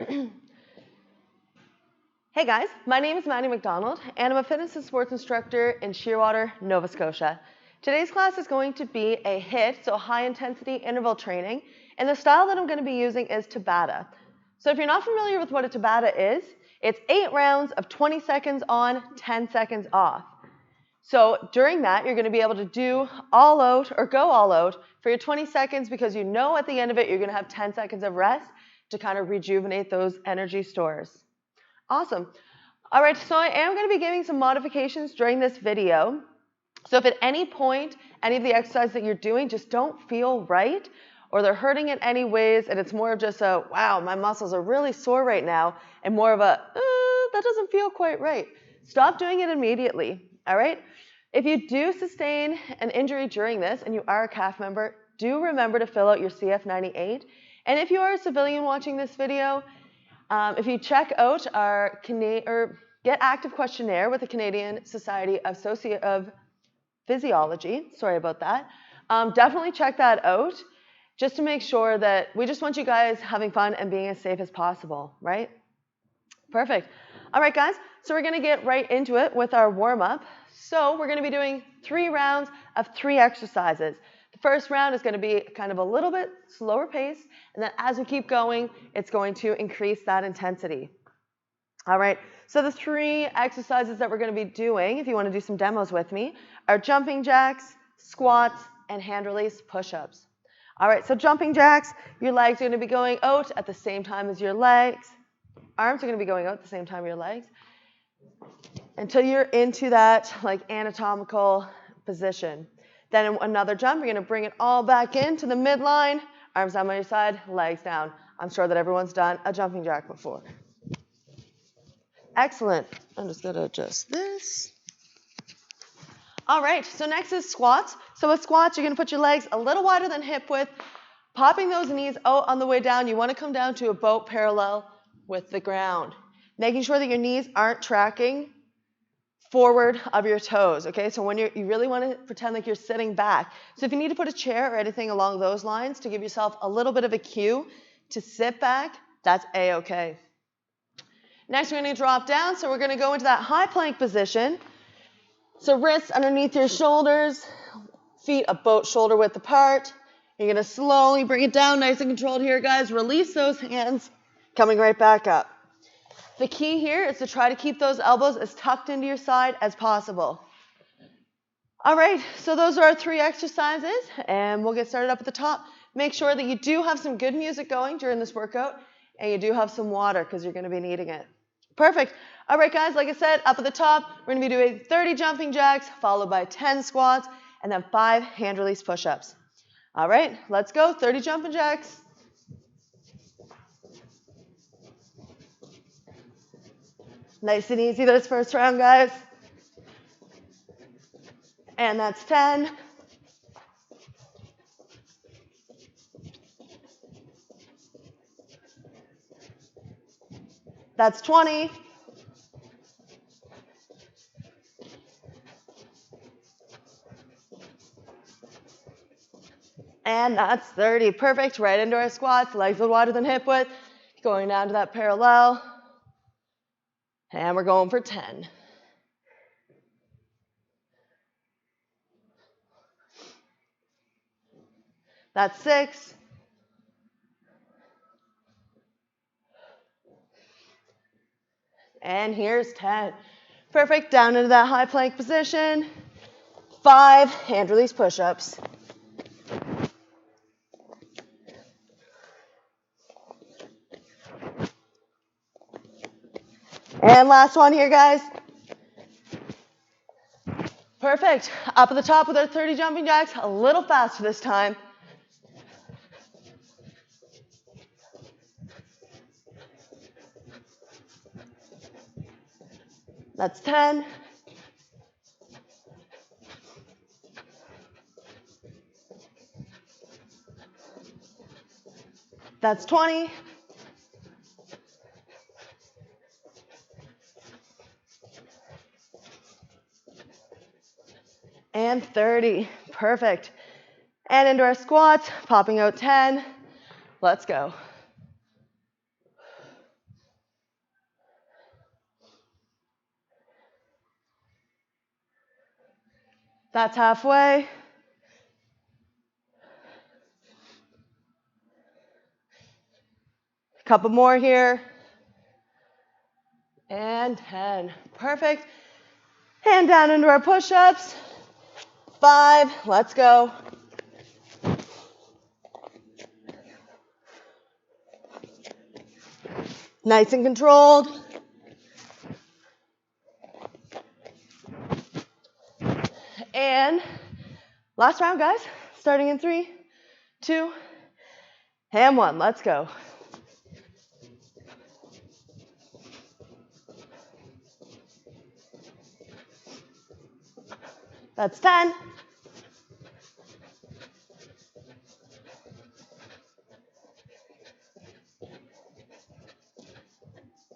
Hey guys, my name is Maddie McDonald, and I'm a fitness and sports instructor in Shearwater, Nova Scotia. Today's class is going to be a HIIT, so high intensity interval training, and the style that I'm going to be using is Tabata. So if you're not familiar with what a Tabata is, it's 8 rounds of 20 seconds on, 10 seconds off. So during that, you're going to be able to do all out or go all out for your 20 seconds because you know at the end of it you're going to have 10 seconds of rest to kind of rejuvenate those energy stores. Awesome. All right, so I am going to be giving some modifications during this video. So if at any point, any of the exercises that you're doing just don't feel right, or they're hurting in any ways, and it's more of just a, wow, my muscles are really sore right now, and more of a, that doesn't feel quite right. Stop doing it immediately, all right? If you do sustain an injury during this, and you are a CAF member, do remember to fill out your CF98. And if you are a civilian watching this video, if you check out our Get Active questionnaire with the Canadian Society of Physiology, sorry about that, definitely check that out just to make sure that we just want you guys having fun and being as safe as possible, right? Perfect. All right, guys, so we're going to get right into it with our warm-up. So we're going to be doing 3 rounds of 3 exercises. The first round is going to be kind of a little bit slower pace, and then as we keep going, it's going to increase that intensity. All right, so the 3 exercises that we're going to be doing, if you want to do some demos with me, are jumping jacks, squats, and hand release push-ups. All right, so jumping jacks, your legs are going to be going out at the same time as your legs. Arms are going to be going out at the same time as your legs until you're into that like anatomical position. Then in another jump, you're going to bring it all back into the midline, arms down by your side, legs down. I'm sure that everyone's done a jumping jack before. Excellent. I'm just going to adjust this. All right, so next is squats. So with squats, you're going to put your legs a little wider than hip width, popping those knees out on the way down. You want to come down to about parallel with the ground, making sure that your knees aren't tracking forward of your toes, okay? So when you really want to pretend like you're sitting back. So if you need to put a chair or anything along those lines to give yourself a little bit of a cue to sit back, that's A-okay. Next, we're going to drop down. So we're going to go into that high plank position. So wrists underneath your shoulders, feet about shoulder width apart. You're going to slowly bring it down, nice and controlled here, guys. Release those hands, coming right back up. The key here is to try to keep those elbows as tucked into your side as possible. All right, so those are our 3 exercises, and we'll get started up at the top. Make sure that you do have some good music going during this workout, and you do have some water because you're going to be needing it. Perfect. All right, guys, like I said, up at the top, we're going to be doing 30 jumping jacks, followed by 10 squats, and then 5 hand release push-ups. All right, let's go. 30 jumping jacks. Nice and easy this first round, guys. And that's 10. That's 20. And that's 30. Perfect. Right into our squats. Legs a little wider than hip width. Going down to that parallel. And we're going for 10. That's 6. And here's 10. Perfect. Down into that high plank position. 5 hand release push-ups. And last one here, guys. Perfect. Up at the top with our 30 jumping jacks. A little faster this time. That's 10. That's 20. And 30. Perfect. And into our squats, popping out 10. Let's go. That's halfway. Couple more here. And 10. Perfect. Hand down into our push-ups. 5. Let's go. Nice and controlled. And last round, guys. Starting in 3, 2, and 1. Let's go. That's 10.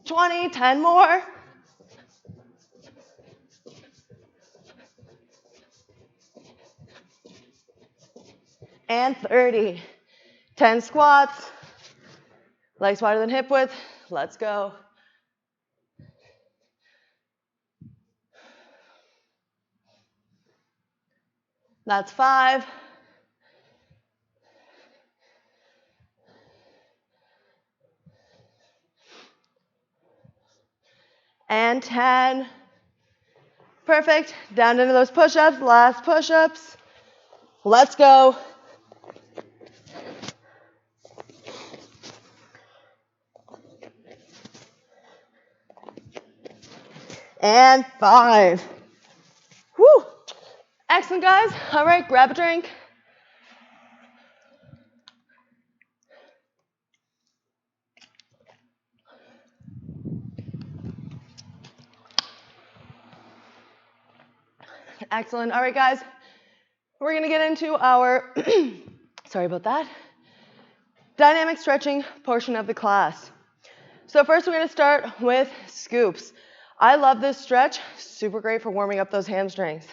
20, 10 more. And 30. 10 squats. Legs wider than hip width. Let's go. That's 5. And 10. Perfect. Down into those push-ups. Last push-ups. Let's go. And 5. Woo! Excellent, guys. All right, grab a drink. Excellent. All right, guys. We're going to get into our, sorry about that, dynamic stretching portion of the class. So first we're going to start with scoops. I love this stretch. Super great for warming up those hamstrings.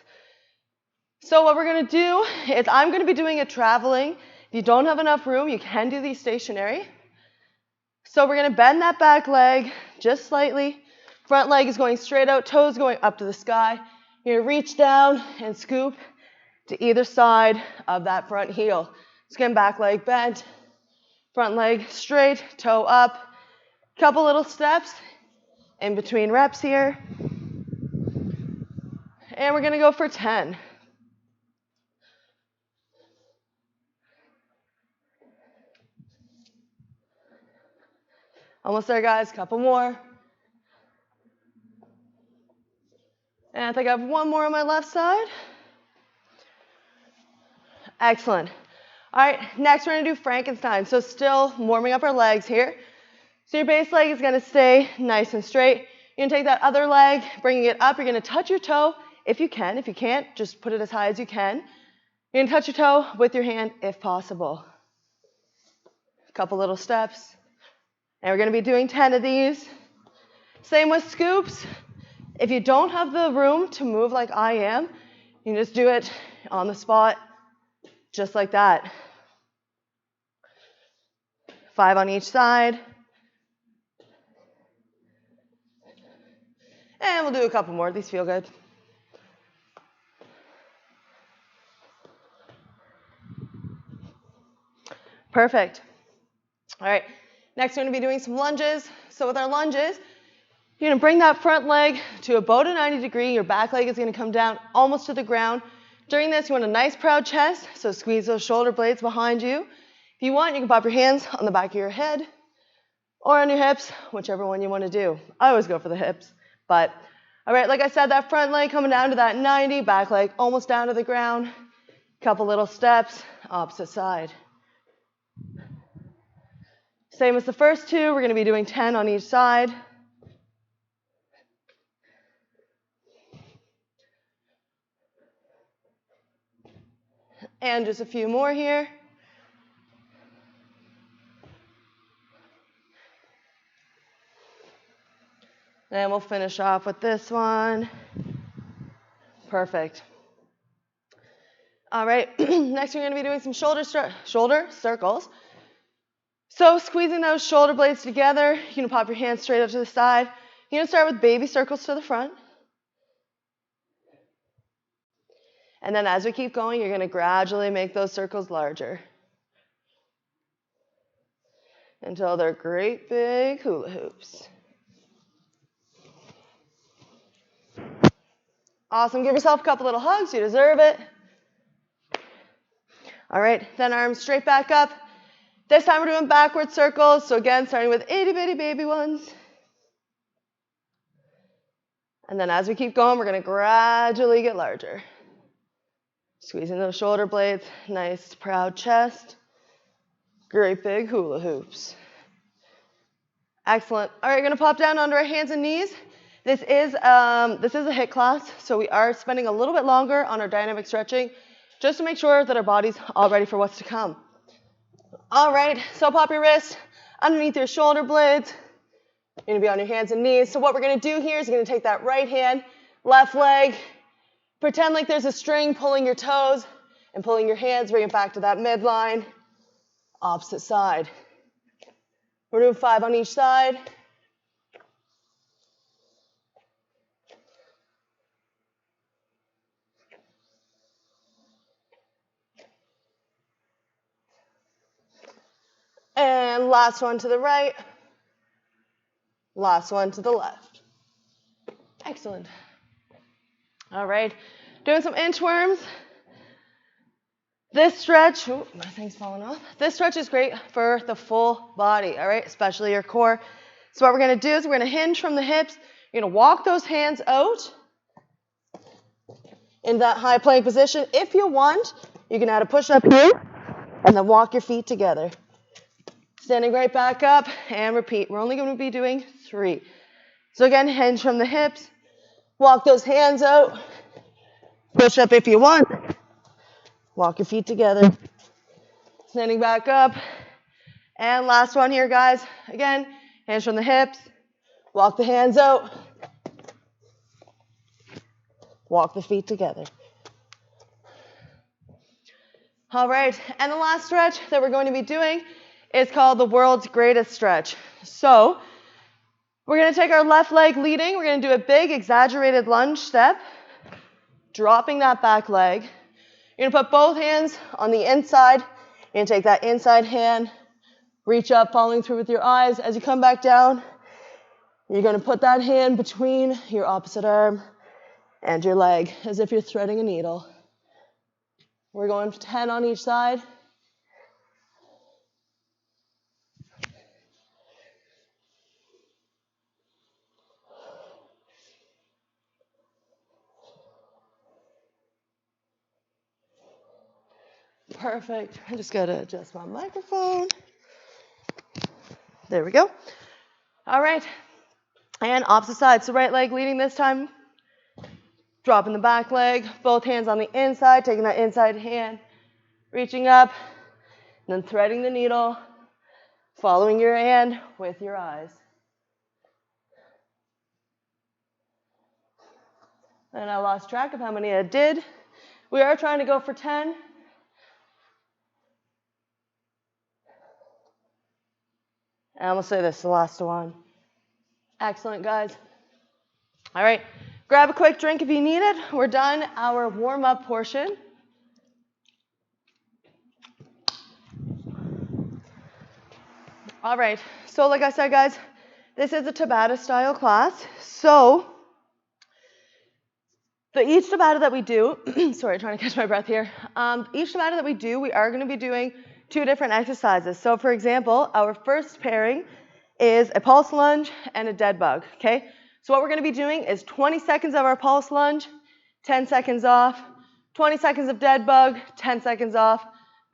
So what we're going to do is I'm going to be doing it traveling. If you don't have enough room, you can do these stationary. So we're going to bend that back leg just slightly. Front leg is going straight out, toes going up to the sky. You're going to reach down and scoop to either side of that front heel. Skin back leg bent, front leg straight, toe up. Couple little steps in between reps here. And we're going to go for 10. Almost there, guys. Couple more. And I think I have one more on my left side. Excellent. All right, next we're going to do Frankenstein. So still warming up our legs here. So your base leg is going to stay nice and straight. You're going to take that other leg, bringing it up. You're going to touch your toe if you can. If you can't, just put it as high as you can. You're going to touch your toe with your hand if possible. A couple little steps. And we're going to be doing 10 of these. Same with scoops. If you don't have the room to move like I am, you can just do it on the spot, just like that. 5 on each side. And we'll do a couple more. These feel good. Perfect. All right. Next, we're going to be doing some lunges. So with our lunges, you're going to bring that front leg to about a 90 degree. Your back leg is going to come down almost to the ground. During this, you want a nice proud chest, so squeeze those shoulder blades behind you. If you want, you can pop your hands on the back of your head or on your hips, whichever one you want to do. I always go for the hips. But, all right, like I said, that front leg coming down to that 90, back leg almost down to the ground. Couple little steps, opposite side. Same as the first two, we're going to be doing 10 on each side. And just a few more here. And we'll finish off with this one. Perfect. All right, next we're going to be doing some shoulder circles. So squeezing those shoulder blades together, you can pop your hands straight up to the side. You're going to start with baby circles to the front. And then as we keep going, you're going to gradually make those circles larger until they're great big hula hoops. Awesome. Give yourself a couple little hugs. You deserve it. All right. Then arms straight back up. This time we're doing backward circles. So again, starting with itty bitty baby ones. And then as we keep going, we're going to gradually get larger. Squeezing those shoulder blades. Nice, proud chest. Great big hula hoops. Excellent. All right, we're going to pop down onto our hands and knees. This is a HIIT class, so we are spending a little bit longer on our dynamic stretching just to make sure that our body's all ready for what's to come. All right, so pop your wrist underneath your shoulder blades. You're going to be on your hands and knees. So what we're going to do here is you're going to take that right hand, left leg, pretend like there's a string pulling your toes and pulling your hands, bring it back to that midline. Opposite side. We're doing 5 on each side. And last one to the right. Last one to the left. Excellent. All right, doing some inchworms. This stretch, oh, my thing's falling off. This stretch is great for the full body, all right, especially your core. So what we're going to do is we're going to hinge from the hips. You're going to walk those hands out in that high plank position. If you want, you can add a push-up here and then walk your feet together. Standing right back up and repeat. We're only going to be doing 3. So again, hinge from the hips. Walk those hands out. Push up if you want. Walk your feet together. Standing back up. And last one here, guys. Again, hands from the hips. Walk the hands out. Walk the feet together. All right, and the last stretch that we're going to be doing is called the world's greatest stretch. So we're going to take our left leg leading. We're going to do a big exaggerated lunge step, dropping that back leg. You're going to put both hands on the inside. You're going to take that inside hand, reach up, following through with your eyes. As you come back down, you're going to put that hand between your opposite arm and your leg, as if you're threading a needle. We're going 10 on each side. Perfect. I just got to adjust my microphone. There we go. All right. And opposite side. So right leg leading this time. Dropping the back leg. Both hands on the inside. Taking that inside hand. Reaching up. And then threading the needle. Following your hand with your eyes. And I lost track of how many I did. We are trying to go for 10. And I'm going to say this, the last one. Excellent, guys. All right, grab a quick drink if you need it. We're done our warm-up portion. All right, so like I said, guys, this is a Tabata style class. So each Tabata that we do, sorry, trying to catch my breath here. Each Tabata that we do, we are going to be doing 2 different exercises. So for example, our first pairing is a pulse lunge and a dead bug, okay? So what we're going to be doing is 20 seconds of our pulse lunge, 10 seconds off, 20 seconds of dead bug, 10 seconds off,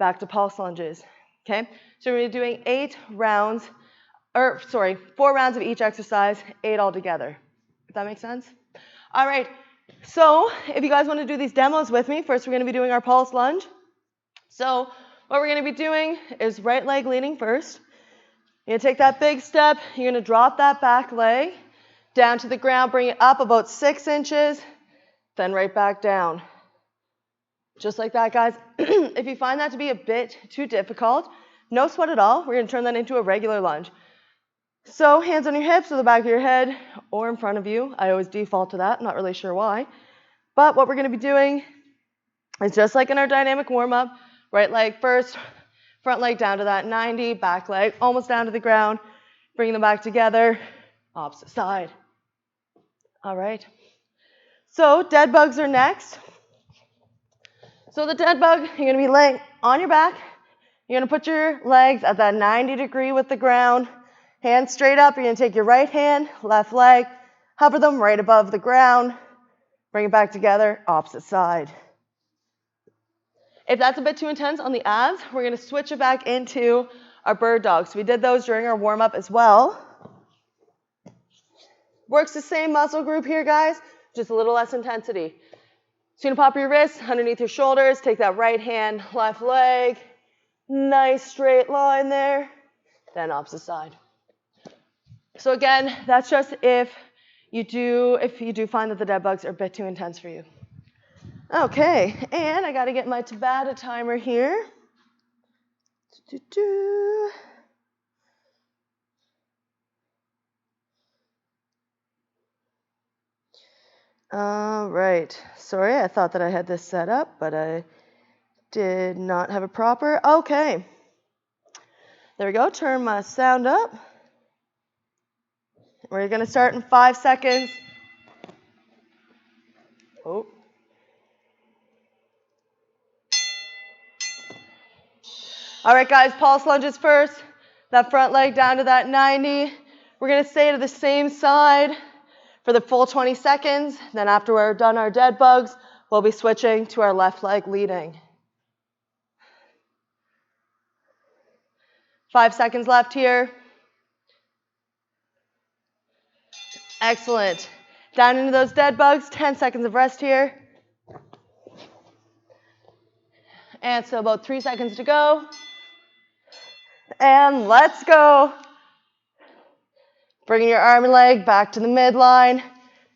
back to pulse lunges, okay? So we're going to be doing 4 rounds of each exercise, 8 altogether. If that makes sense? All right, so if you guys want to do these demos with me, first we're going to be doing our pulse lunge. So what we're going to be doing is right leg leading first. You're going to take that big step. You're going to drop that back leg down to the ground, bring it up about 6 inches, then right back down. Just like that, guys. If you find that to be a bit too difficult, no sweat at all. We're going to turn that into a regular lunge. So hands on your hips or the back of your head or in front of you. I always default to that. I'm not really sure why. But what we're going to be doing It's just like in our dynamic warm-up. Right leg first, front leg down to that 90, back leg almost down to the ground. Bring them back together, opposite side. All right. So dead bugs are next. So the dead bug, you're going to be laying on your back. You're going to put your legs at that 90-degree with the ground. Hands straight up. You're going to take your right hand, left leg, hover them right above the ground. Bring it back together, opposite side. If that's a bit too intense on the abs, we're going to switch it back into our bird dogs. We did those during our warm-up as well. Works the same muscle group here, guys, just a little less intensity. So you're going to pop your wrists underneath your shoulders, take that right hand, left leg, nice straight line there, then opposite side. So again, that's just if you do find that the dead bugs are a bit too intense for you. Okay, and I got to get my Tabata timer here. All right, sorry, I thought that I had this set up, but I did not have it proper. Okay, there we go, turn my sound up. We're going to start in 5 seconds. Oh. All right, guys, pulse lunges first. That front leg down to that 90. We're going to stay to the same side for the full 20 seconds. Then after we're done our dead bugs, we'll be switching to our left leg leading. 5 seconds left here. Excellent. Down into those dead bugs, 10 seconds of rest here. And so about 3 seconds to go. And let's go. Bringing your arm and leg back to the midline.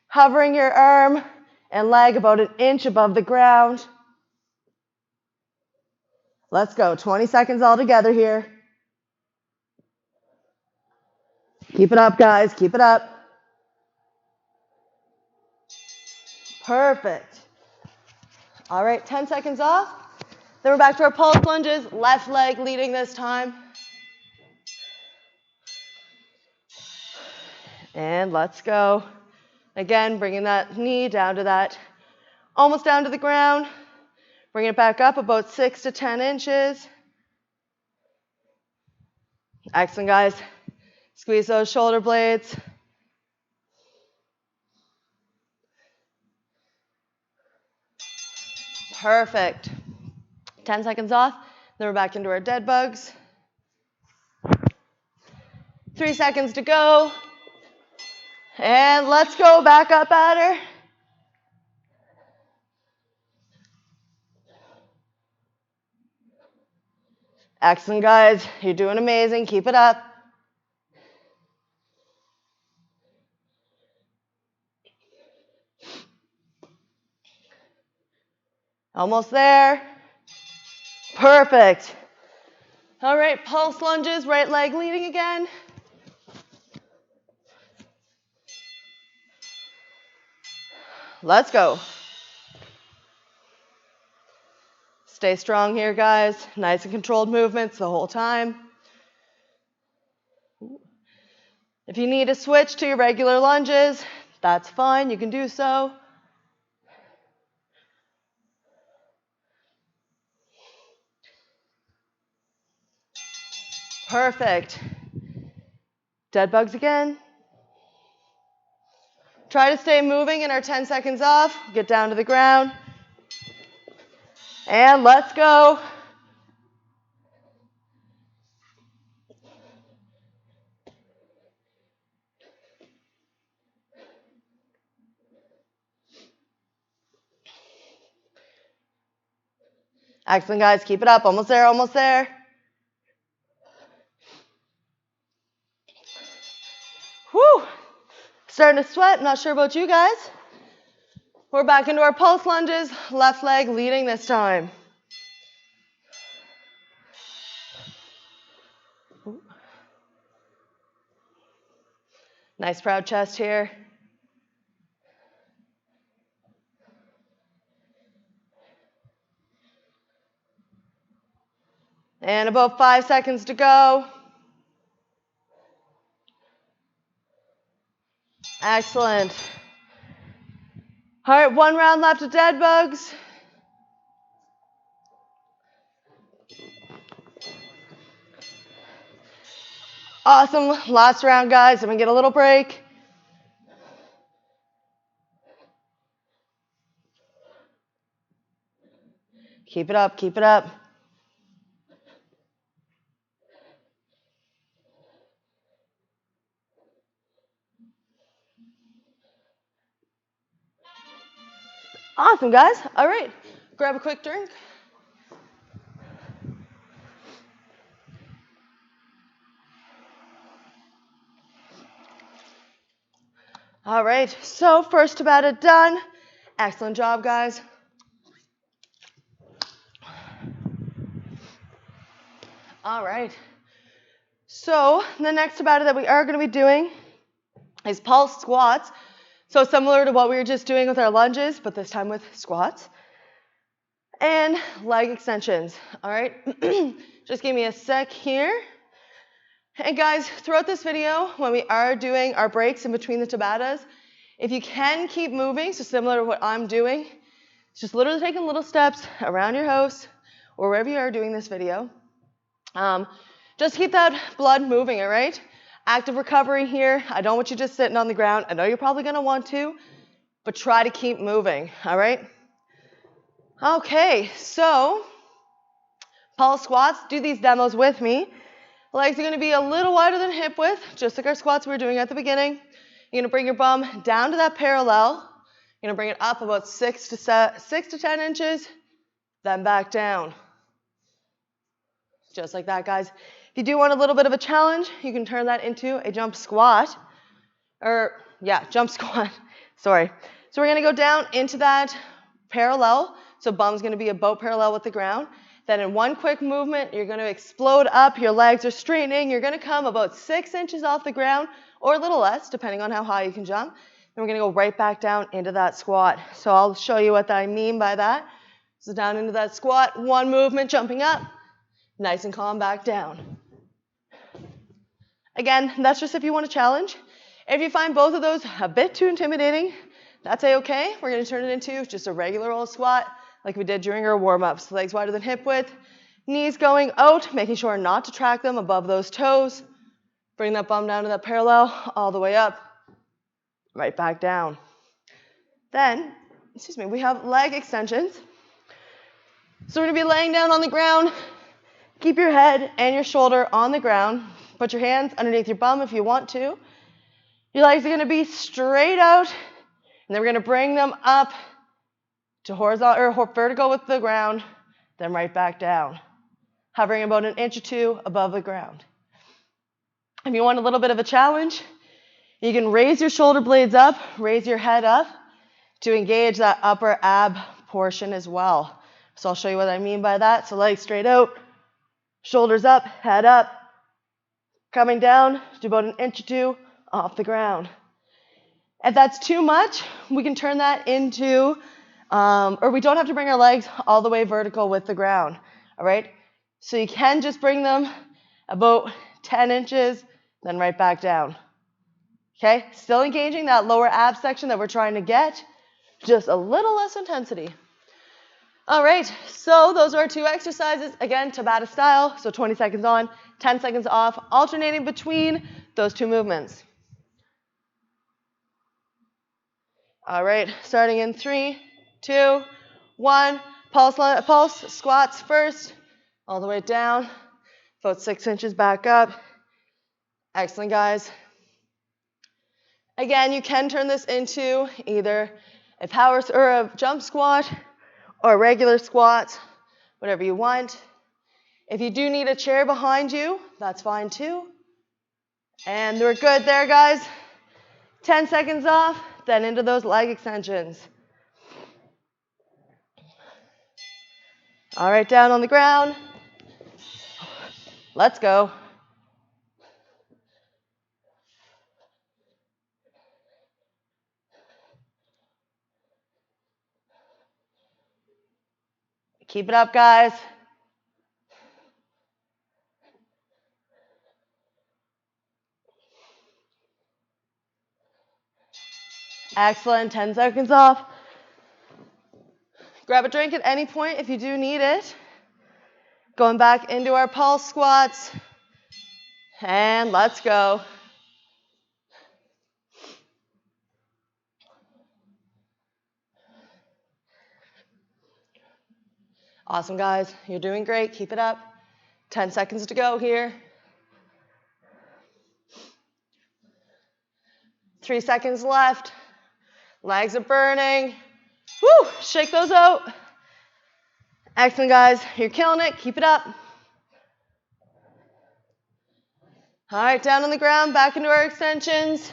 Hovering your arm and leg about an inch above the ground. Let's go. 20 seconds all together here. Keep it up, guys. Keep it up. Perfect. All right, 10 seconds off. Then we're back to our pulse lunges. Left leg leading this time. And let's go. Again, bringing that knee down to that, almost down to the ground. Bringing it back up about 6 to 10 inches. Excellent, guys. Squeeze those shoulder blades. Perfect. 10 seconds off. Then we're back into our dead bugs. 3 seconds to go. And let's go back up at her. Excellent, guys. You're doing amazing. Keep it up. Almost there. Perfect. All right, pulse lunges, right leg leading again. Let's go. Stay strong here, guys. Nice and controlled movements the whole time. If you need to switch to your regular lunges, that's fine. You can do so. Perfect. Dead bugs again. Try to stay moving in our 10 seconds off. Get down to the ground. And let's go. Excellent, guys. Keep it up. Almost there, almost there. Whew. Starting to sweat. Not sure about you guys. We're back into our pulse lunges. Left leg leading this time. Nice proud chest here. And about 5 seconds to go. Excellent. All right, 1 round left of dead bugs. Awesome. Last round, guys. I'm going to get a little break. Keep it up. Keep it up. Awesome, guys. All right. Grab a quick drink. All right. So first Tabata done. Excellent job, guys. All right. So the next Tabata that we are going to be doing is pulse squats. So similar to what we were just doing with our lunges, but this time with squats. And leg extensions. All right. Just give me a sec here. And guys, throughout this video, when we are doing our breaks in between the Tabatas, if you can keep moving, so similar to what I'm doing, it's just literally taking little steps around your house or wherever you are doing this video. Just keep that blood moving, all right? Active recovery here. I don't want you just sitting on the ground. I know you're probably going to want to, but try to keep moving, all right? Okay, so pulse squats. Do these demos with me. Legs are going to be a little wider than hip width, just like our squats we were doing at the beginning. You're going to bring your bum down to that parallel. You're going to bring it up about 6 to 10 inches, then back down. Just like that, guys. If you do want a little bit of a challenge, you can turn that into a jump squat. Jump squat. Sorry. So we're going to go down into that parallel. So bum's going to be about parallel with the ground. Then in one quick movement, you're going to explode up. Your legs are straightening. You're going to come about 6 inches off the ground or a little less, depending on how high you can jump. Then we're going to go right back down into that squat. So I'll show you what I mean by that. So down into that squat, one movement, jumping up, nice and calm back down. Again, that's just if you want a challenge. If you find both of those a bit too intimidating, that's a-okay. We're going to turn it into just a regular old squat like we did during our warm-ups. Legs wider than hip width, knees going out, making sure not to track them above those toes. Bring that bum down to that parallel, all the way up, right back down. Then, we have leg extensions. So we're going to be laying down on the ground. Keep your head and your shoulder on the ground. Put your hands underneath your bum if you want to. Your legs are going to be straight out, and then we're going to bring them up to horizontal or vertical with the ground, then right back down, hovering about an inch or two above the ground. If you want a little bit of a challenge, you can raise your shoulder blades up, raise your head up to engage that upper ab portion as well. So I'll show you what I mean by that. So legs straight out, shoulders up, head up, coming down to about an inch or two off the ground. If that's too much, we can turn that into or we don't have to bring our legs all the way vertical with the ground, all right? So you can just bring them about 10 inches, then right back down, okay? Still engaging that lower ab section that we're trying to get, just a little less intensity. All right, so those are our 2 exercises. Again, Tabata style, so 20 seconds on, 10 seconds off, alternating between those 2 movements. All right, starting in 3, 2, 1. Pulse squats first, all the way down, about 6 inches back up. Excellent, guys. Again, you can turn this into either a power or a jump squat or a regular squat, whatever you want. If you do need a chair behind you, that's fine too. And we're good there, guys. 10 seconds off, then into those leg extensions. All right, down on the ground. Let's go. Keep it up, guys. Excellent, 10 seconds off. Grab a drink at any point if you do need it. Going back into our pulse squats. And let's go. Awesome, guys. You're doing great. Keep it up. 10 seconds to go here. 3 seconds left. Legs are burning. Woo! Shake those out. Excellent, guys. You're killing it. Keep it up. All right, down on the ground, back into our extensions.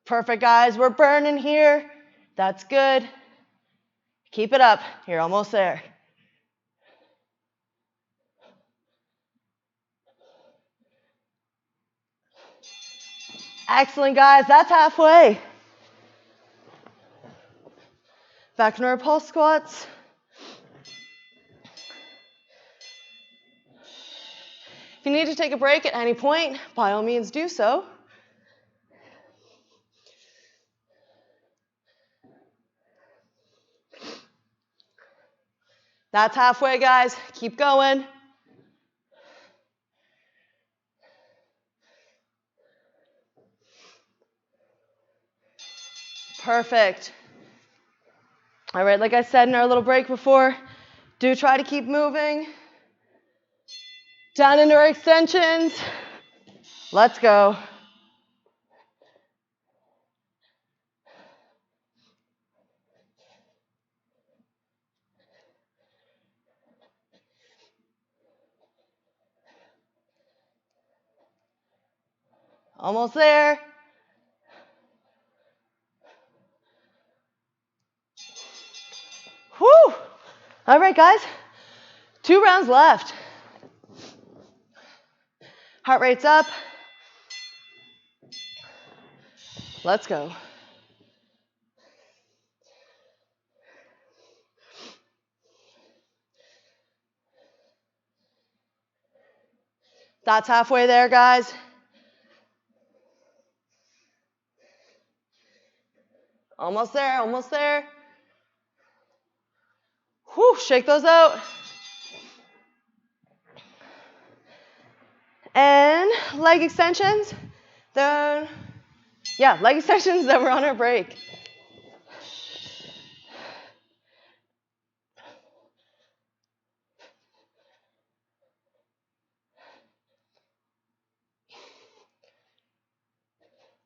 Perfect, guys. We're burning here. That's good. Keep it up. You're almost there. Excellent, guys. That's halfway. Back into our pulse squats. If you need to take a break at any point, by all means do so. That's halfway, guys. Keep going. Perfect. All right, like I said in our little break before, do try to keep moving. Down into our extensions. Let's go. Almost there. Whew. All right, guys. 2 rounds left. Heart rate's up. Let's go. That's halfway there, guys. Almost there, almost there. Whew, shake those out. And leg extensions. Then, leg extensions, then we're on our break.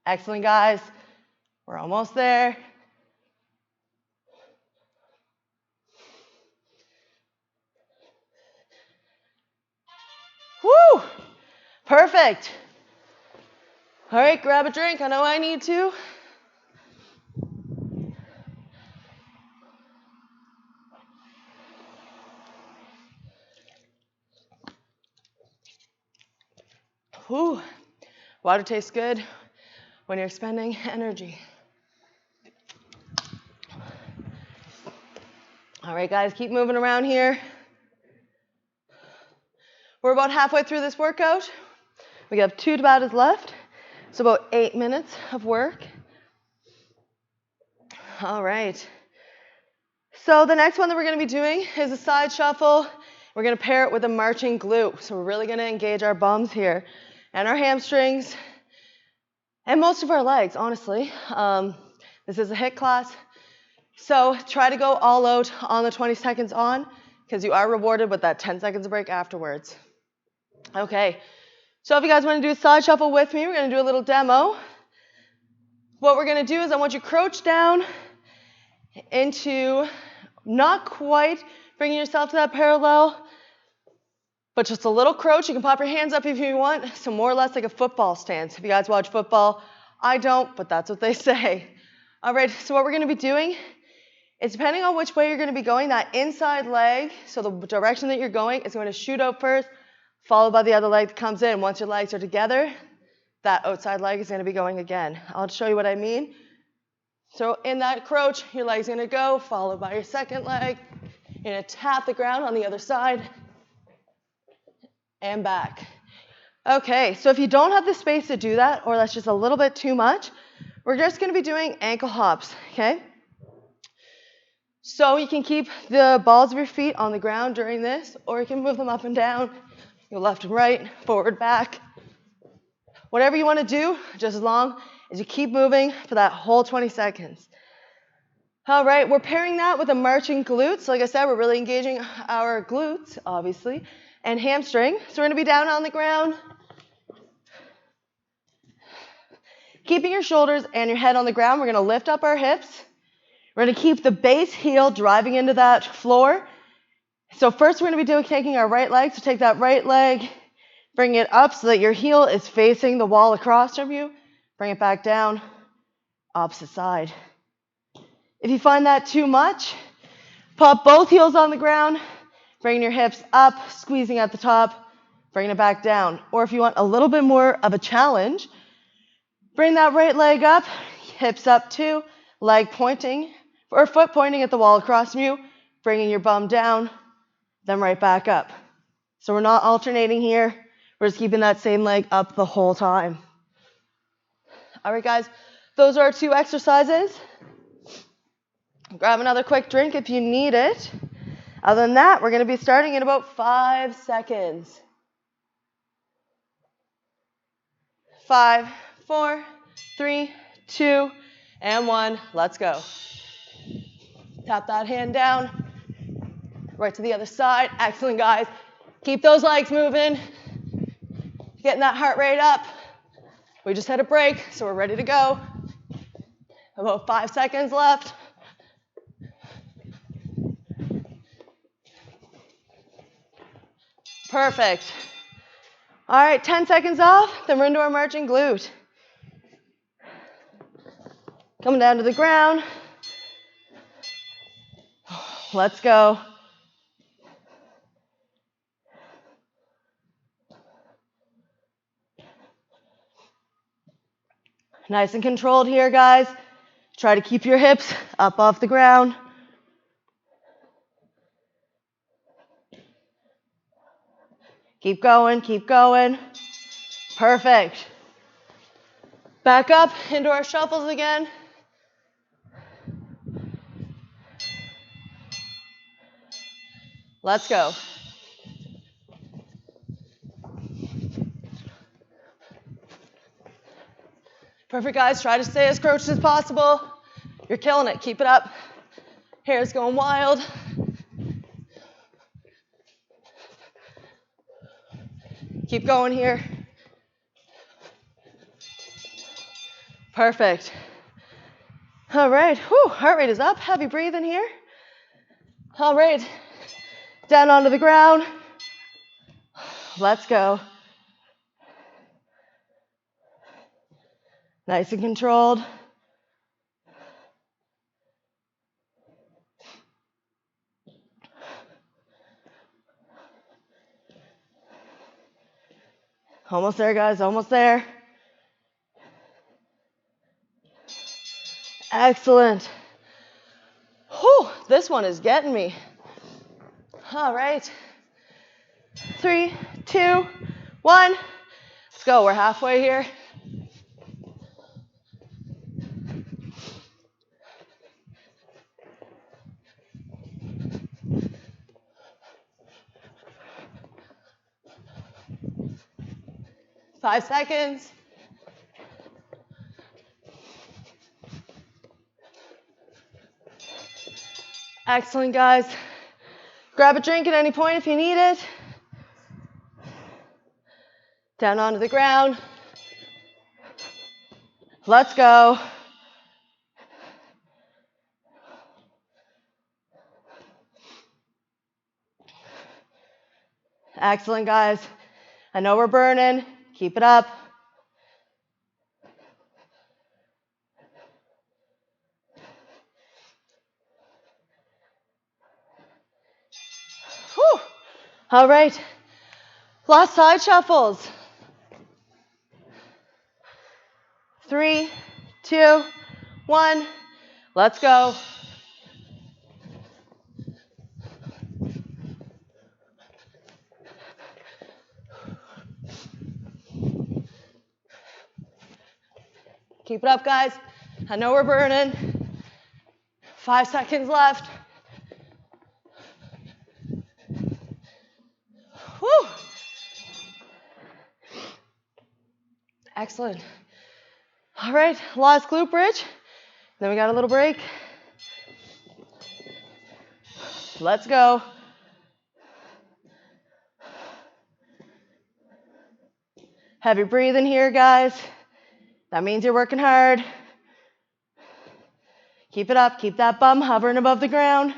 Excellent, guys. We're almost there. Woo! Perfect. All right, grab a drink. I know I need to. Whew. Water tastes good when you're expending energy. All right, guys, keep moving around here. We're about halfway through this workout. We have 2 Tabatas left, so about 8 minutes of work. All right. So the next one that we're going to be doing is a side shuffle. We're going to pair it with a marching glute. So we're really going to engage our bums here and our hamstrings and most of our legs, honestly. This is a HIIT class. So try to go all out on the 20 seconds on because you are rewarded with that 10 seconds of break afterwards. Okay, so if you guys want to do a side shuffle with me, we're going to do a little demo. What we're going to do is I want you to crouch down into not quite bringing yourself to that parallel, but just a little crouch. You can pop your hands up if you want, so more or less like a football stance. If you guys watch football, I don't, but that's what they say. All right, so what we're going to be doing is depending on which way you're going to be going, that inside leg, so the direction that you're going is going to shoot out first, followed by the other leg that comes in. Once your legs are together, that outside leg is going to be going again. I'll show you what I mean. So in that crouch, your leg's going to go, followed by your second leg. You're going to tap the ground on the other side. and back. Okay, so if you don't have the space to do that, or that's just a little bit too much, we're just going to be doing ankle hops, okay? So you can keep the balls of your feet on the ground during this, or you can move them up and down, go left and right, forward, back. Whatever you want to do, just as long as you keep moving for that whole 20 seconds. All right, we're pairing that with a marching glute. So like I said, we're really engaging our glutes, obviously, and hamstring. So we're going to be down on the ground, keeping your shoulders and your head on the ground. We're going to lift up our hips. We're going to keep the base heel driving into that floor. So first we're going to be taking our right leg. So take that right leg, bring it up so that your heel is facing the wall across from you. Bring it back down, opposite side. If you find that too much, pop both heels on the ground, bringing your hips up, squeezing at the top, bringing it back down. Or if you want a little bit more of a challenge, bring that right leg up, hips up too, leg pointing, or foot pointing at the wall across from you, bringing your bum down, then right back up. So we're not alternating here. We're just keeping that same leg up the whole time. All right, guys, those are our 2 exercises. Grab another quick drink if you need it. Other than that, we're going to be starting in about 5 seconds. 5, 4, 3, 2, and 1. Let's go. Tap that hand down. Right to the other side. Excellent, guys. Keep those legs moving. Getting that heart rate up. We just had a break, so we're ready to go. About 5 seconds left. Perfect. All right, 10 seconds off, then we're into our marching glute. Coming down to the ground. Let's go. Nice and controlled here, guys. Try to keep your hips up off the ground. Keep going, keep going. Perfect. Back up into our shuffles again. Let's go. Perfect, guys. Try to stay as crouched as possible. You're killing it. Keep it up. Hair's going wild. Keep going here. Perfect. All right. Whew, heart rate is up. Heavy breathing here. All right. Down onto the ground. Let's go. Nice and controlled. Almost there, guys. Almost there. Excellent. Whew, this one is getting me. All right. 3, 2, 1. Let's go. We're halfway here. Five seconds. Excellent, guys. Grab a drink at any point if you need it. Down onto the ground. Let's go. Excellent, guys. I know we're burning. Keep it up. Whew. All right. Last side shuffles. 3, 2, 1. Let's go. Keep it up, guys. I know we're burning. 5 seconds left. Whew. Excellent. All right, last glute bridge. Then we got a little break. Let's go. Heavy breathing here, guys. That means you're working hard. Keep it up. Keep that bum hovering above the ground.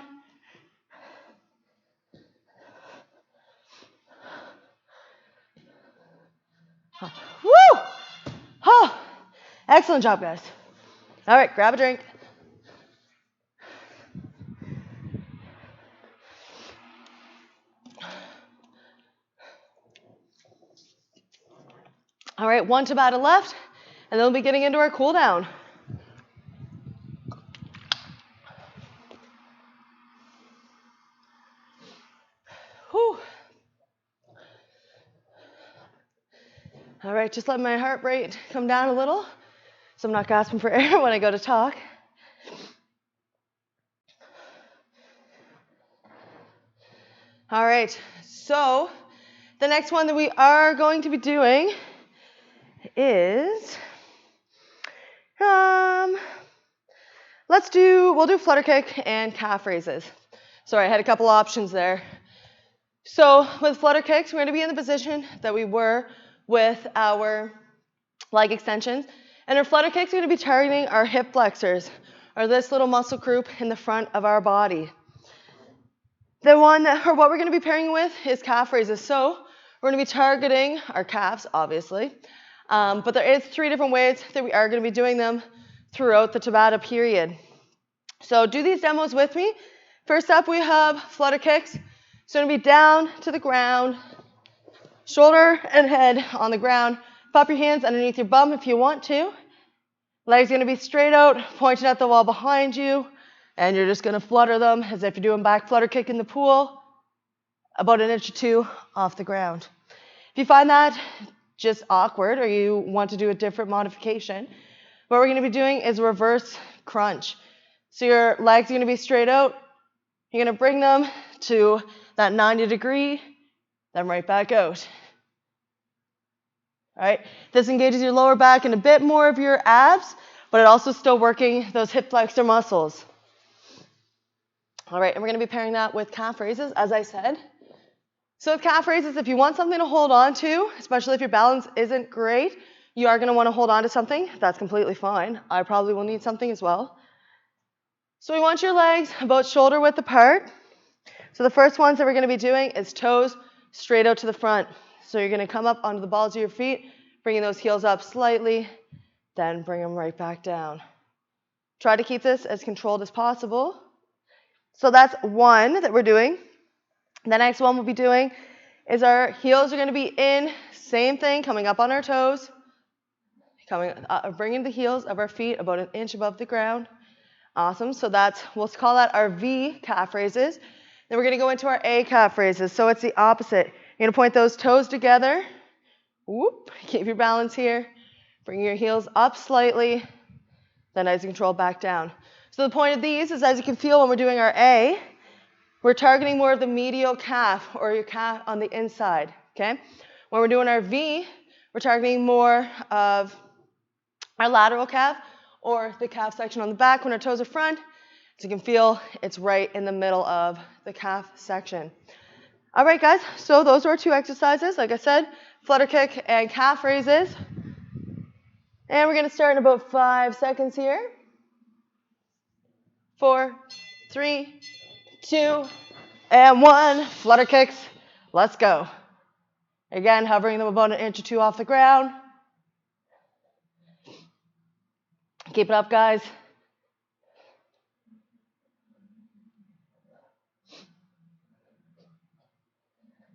Woo! Oh, excellent job, guys. All right, grab a drink. All right, 1 Tabata left, and then we'll be getting into our cool down. Whew. All right, just let my heart rate come down a little so I'm not gasping for air when I go to talk. All right, so the next one that we are going to be doing is, we'll do flutter kick and calf raises. Sorry, I had a couple options there. So with flutter kicks, we're going to be in the position that we were with our leg extensions. And our flutter kicks are going to be targeting our hip flexors, or this little muscle group in the front of our body. What we're going to be pairing with is calf raises. So we're going to be targeting our calves, obviously. But there is 3 different ways that we are going to be doing them throughout the Tabata period. So do these demos with me. First up, we have flutter kicks. So going to be down to the ground, shoulder and head on the ground. Pop your hands underneath your bum if you want to. Legs going to be straight out, pointing at the wall behind you. And you're just going to flutter them as if you're doing back flutter kick in the pool, about 1 inch or 2 off the ground. If you find that just awkward or you want to do a different modification, what we're going to be doing is reverse crunch. So your legs are going to be straight out. You're going to bring them to that 90 degree, then right back out. All right, this engages your lower back and a bit more of your abs, but it also still working those hip flexor muscles. All right, and we're going to be pairing that with calf raises, as I said. So with calf raises, if you want something to hold on to, especially if your balance isn't great, you are going to want to hold on to something. That's completely fine. I probably will need something as well. So we want your legs about shoulder width apart. So the first ones that we're going to be doing is toes straight out to the front. So you're going to come up onto the balls of your feet, bringing those heels up slightly, then bring them right back down. Try to keep this as controlled as possible. So that's one that we're doing. The next one we'll be doing is our heels are going to be in, same thing, coming up on our toes, bringing the heels of our feet about 1 inch above the ground. Awesome. So we'll call that our V calf raises. Then we're going to go into our A calf raises. So it's the opposite. You're going to point those toes together. Whoop. Keep your balance here. Bring your heels up slightly. Then as you control, back down. So the point of these is, as you can feel when we're doing our A, we're targeting more of the medial calf or your calf on the inside, okay? When we're doing our V, we're targeting more of our lateral calf or the calf section on the back when our toes are front. As you can feel, it's right in the middle of the calf section. All right, guys, so those are our 2 exercises. Like I said, flutter kick and calf raises. And we're going to start in about 5 seconds here. 4, 3, 2, and 1. Flutter kicks. Let's go. Again, hovering them about 1 inch or 2 off the ground. Keep it up, guys.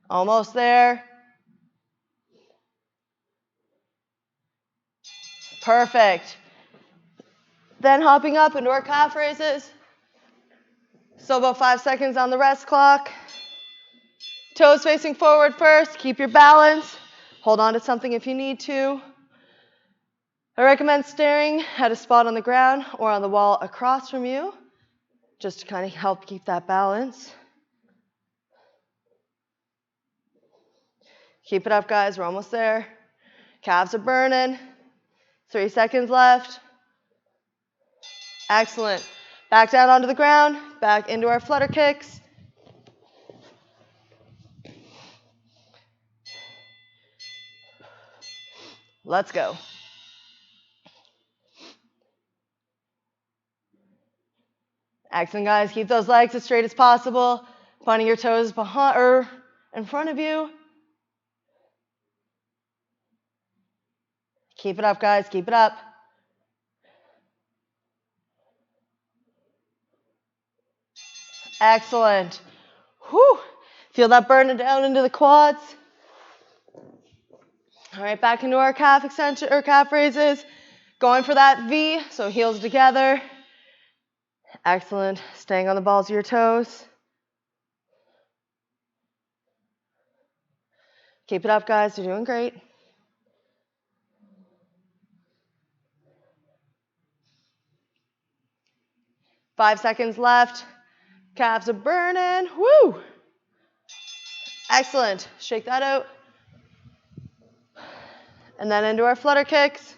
Almost there. Perfect. Then hopping up into our calf raises. So about 5 seconds on the rest clock. Toes facing forward first. Keep your balance. Hold on to something if you need to. I recommend staring at a spot on the ground or on the wall across from you, just to kind of help keep that balance. Keep it up, guys. We're almost there. Calves are burning. 3 seconds left. Excellent. Back down onto the ground. Back into our flutter kicks. Let's go. Excellent, guys. Keep those legs as straight as possible. Pointing your toes behind or in front of you. Keep it up, guys. Keep it up. Excellent. Whew. Feel that burning down into the quads. All right, back into our calf extension or calf raises. Going for that V, so heels together. Excellent. Staying on the balls of your toes. Keep it up, guys. You're doing great. Five seconds left. Calves are burning. Woo! Excellent. Shake that out. And then into our flutter kicks.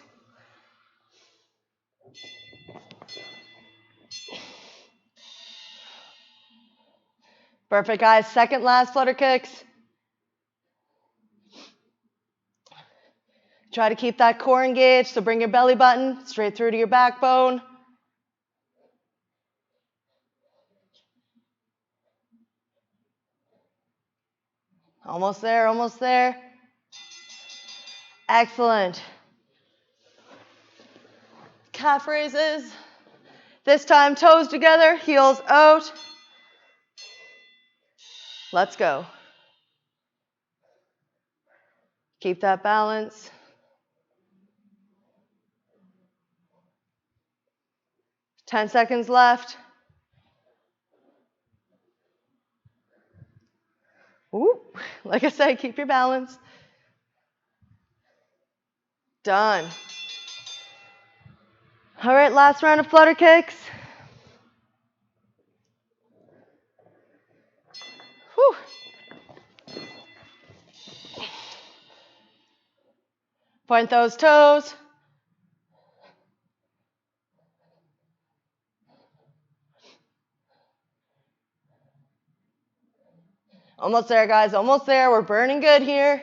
Perfect, guys. Second last flutter kicks. Try to keep that core engaged, so bring your belly button straight through to your backbone. Almost there, almost there. Excellent. Calf raises. This time, toes together, heels out. Let's go. Keep that balance. Ten seconds left. Ooh, like I said, keep your balance. Done. All right, last round of flutter kicks. Whew. Point those toes. Almost there, guys. Almost there. We're burning good here.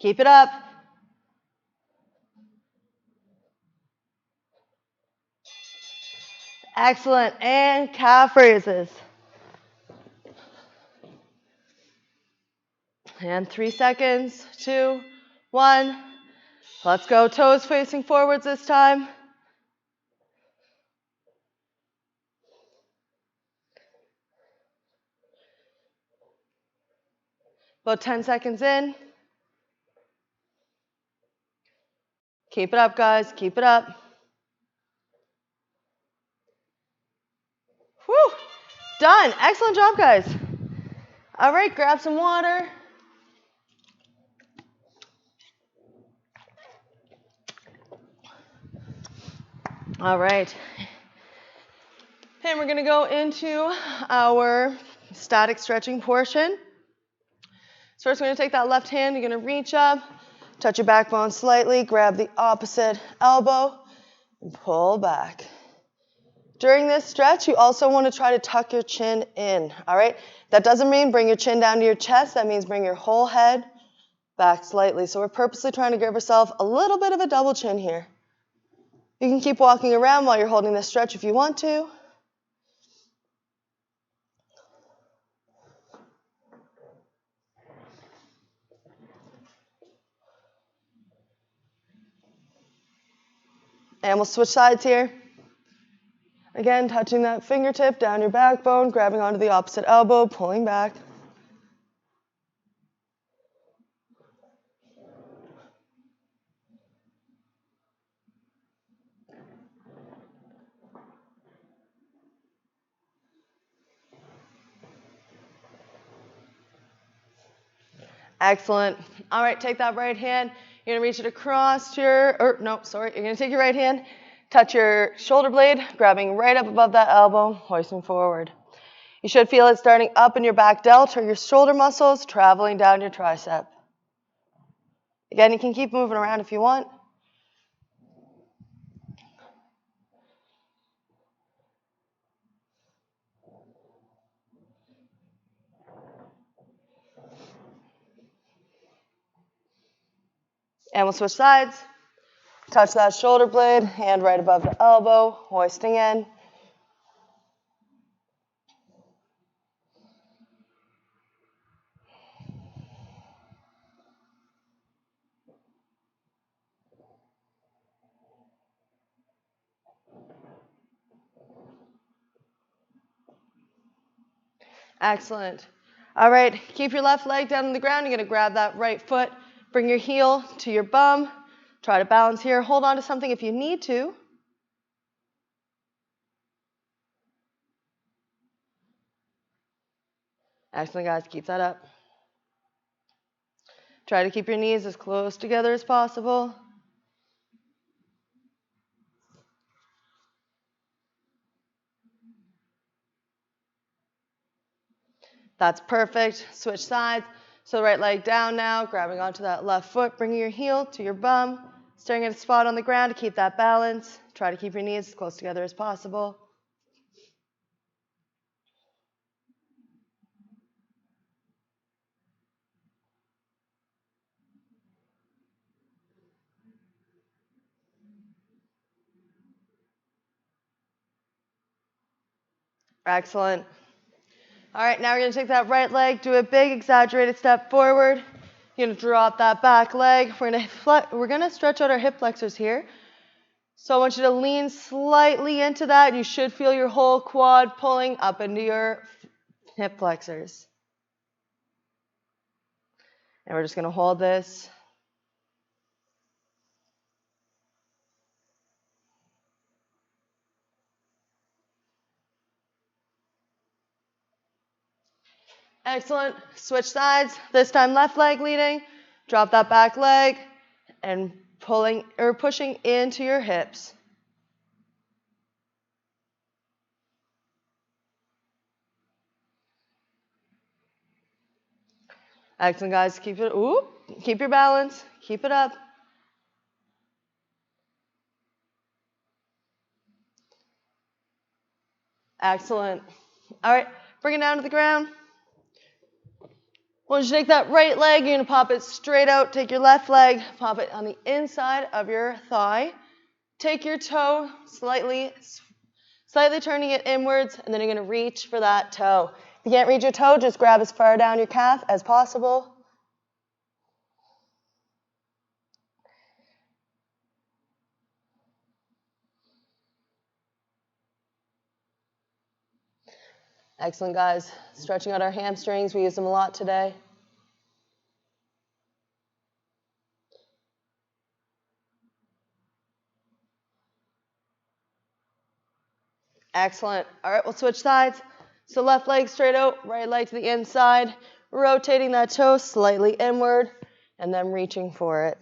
Keep it up. Excellent. And calf raises. And 3 seconds. 2, 1. Let's go. Toes facing forwards this time. About 10 seconds in. Keep it up, guys. Keep it up. Whew. Done. Excellent job, guys. All right, grab some water. All right. And we're going to go into our static stretching portion. So first, we're going to take that left hand. You're going to reach up, touch your backbone slightly, grab the opposite elbow, and pull back. During this stretch, you also want to try to tuck your chin in, all right? That doesn't mean bring your chin down to your chest. That means bring your whole head back slightly. So we're purposely trying to give ourselves a little bit of a double chin here. You can keep walking around while you're holding this stretch if you want to. And we'll switch sides here. Again, touching that fingertip down your backbone, grabbing onto the opposite elbow, pulling back. Excellent. All right, take that right hand. You're gonna reach it across you're gonna take your right hand, touch your shoulder blade, grabbing right up above that elbow, hoisting forward. You should feel it starting up in your back delt or your shoulder muscles, traveling down your tricep. Again, you can keep moving around if you want. And we'll switch sides. Touch that shoulder blade, hand right above the elbow, hoisting in. Excellent. All right, keep your left leg down on the ground. You're going to grab that right foot, bring your heel to your bum. Try to balance here. Hold on to something if you need to. Excellent, guys. Keep that up. Try to keep your knees as close together as possible. That's perfect. Switch sides. So the right leg down now, grabbing onto that left foot, bringing your heel to your bum, staring at a spot on the ground to keep that balance. Try to keep your knees as close together as possible. Excellent. All right, now we're going to take that right leg, do a big exaggerated step forward. You're going to drop that back leg. We're going to stretch out our hip flexors here. So I want you to lean slightly into that. You should feel your whole quad pulling up into your hip flexors. And we're just going to hold this. Excellent. Switch sides. This time left leg leading. Drop that back leg and pushing into your hips. Excellent, guys. Keep your balance. Keep it up. Excellent. All right, bring it down to the ground. Once you take that right leg, you're going to pop it straight out. Take your left leg, pop it on the inside of your thigh. Take your toe, slightly turning it inwards, and then you're going to reach for that toe. If you can't reach your toe, just grab as far down your calf as possible. Excellent, guys. Stretching out our hamstrings. We use them a lot today. Excellent. All right, we'll switch sides. So left leg straight out, right leg to the inside, rotating that toe slightly inward, and then reaching for it.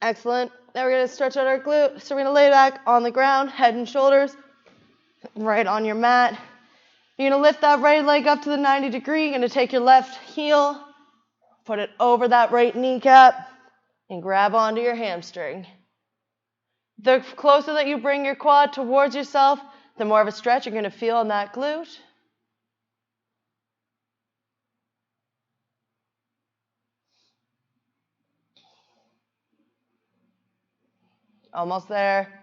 Excellent. Now we're going to stretch out our glute. So we're going to lay back on the ground, head and shoulders, right on your mat. You're going to lift that right leg up to the 90 degree. You're going to take your left heel, put it over that right kneecap, and grab onto your hamstring. The closer that you bring your quad towards yourself, the more of a stretch you're going to feel in that glute. Almost there.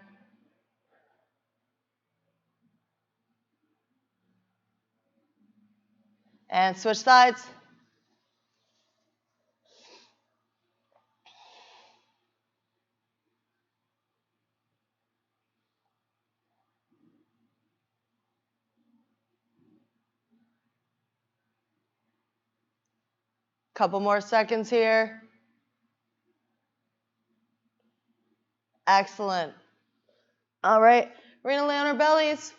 And switch sides. Couple more seconds here. Excellent. All right, we're gonna lay on our bellies,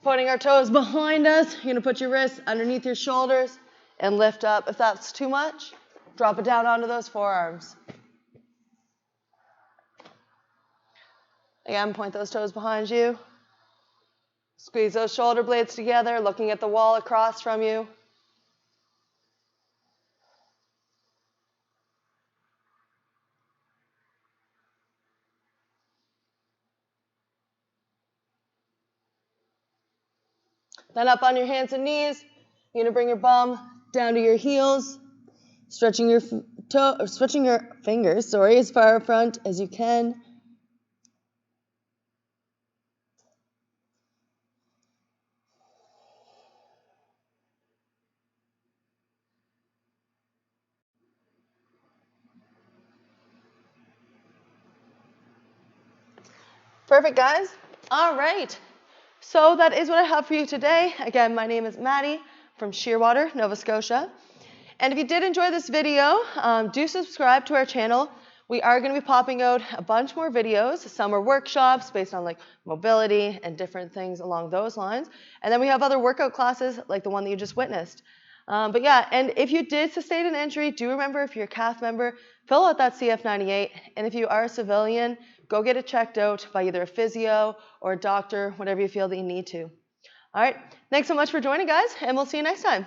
pointing our toes behind us. You're gonna put your wrists underneath your shoulders and lift up. If that's too much, drop it down onto those forearms. Again, point those toes behind you. Squeeze those shoulder blades together, looking at the wall across from you. Then up on your hands and knees, you're gonna bring your bum down to your heels, stretching your fingers, as far front as you can. Perfect, guys. All right. So that is what I have for you today. Again, my name is Maddie from Shearwater, Nova Scotia. And if you did enjoy this video, do subscribe to our channel. We are going to be popping out a bunch more videos. Some are workshops based on like mobility and different things along those lines. And then we have other workout classes like the one that you just witnessed. But yeah, and if you did sustain an injury, do remember if you're a CAF member, fill out that CF98. And if you are a civilian, go get it checked out by either a physio or a doctor, whatever you feel that you need to. All right, thanks so much for joining, guys, and we'll see you next time.